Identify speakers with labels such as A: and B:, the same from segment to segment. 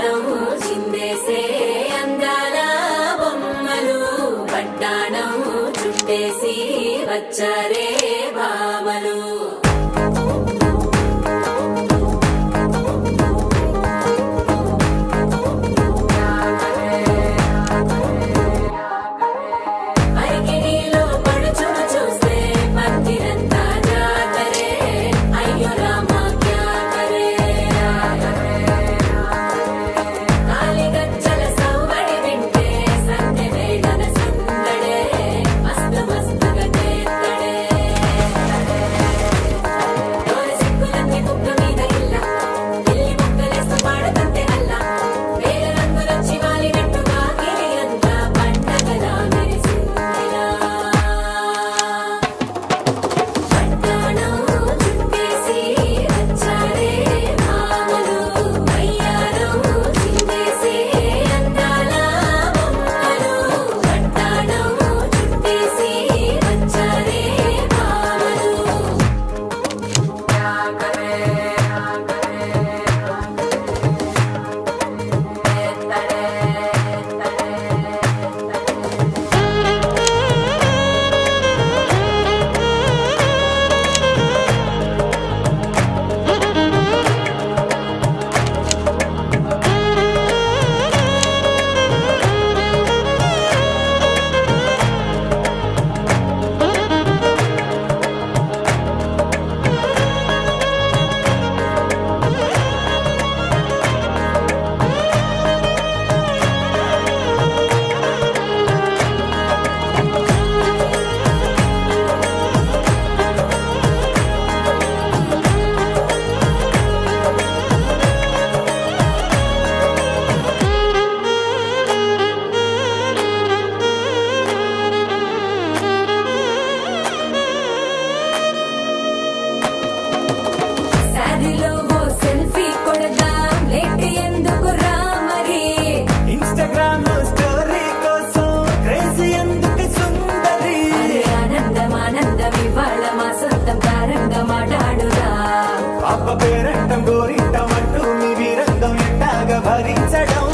A: వయ్యారం చిందేసే అందాల బొమ్మలు పట్టాణం చుట్టేసి వచ్చారే భామలు.
B: పేరంటం గోరింటమంటూ మీ వీరంగం ఎట్టాగా భరించడం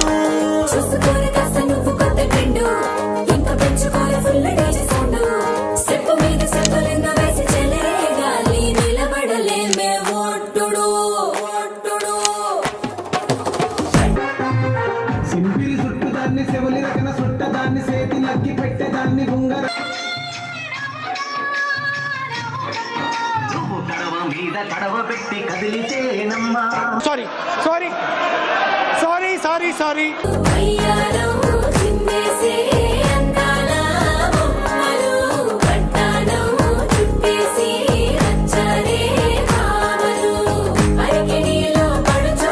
A: చూసుకోని కాస్త నువ్వు కొత్త ట్రెండ్ ఇంకా పెంచుకోలే ఫుల్ డీజే సౌండ్ స్టెప్ మీద స్టెప్పులెన్నో వేసి చెలే గాలి నిలబడలేమే ఓట్టుడు
B: సింపిరి చుట్టుదాన్ని చెవులి రకన చుట్టదాన్ని చేతి నక్కి పెట్టేదాన్ని ఉంగర మీద కడవ పెట్టి కదిలితేనమ్మా
C: సారీ సారీ సారీ సారీ సారీ
A: వయ్యారం చిందేసే అందాల బొమ్మలు పట్టాణం చుట్టేసి వచ్చారే భామలు అరికెడిలో పడుచు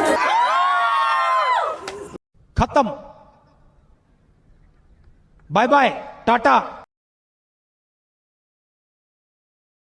C: ఖతం బాయ్ బాయ్ టాటా.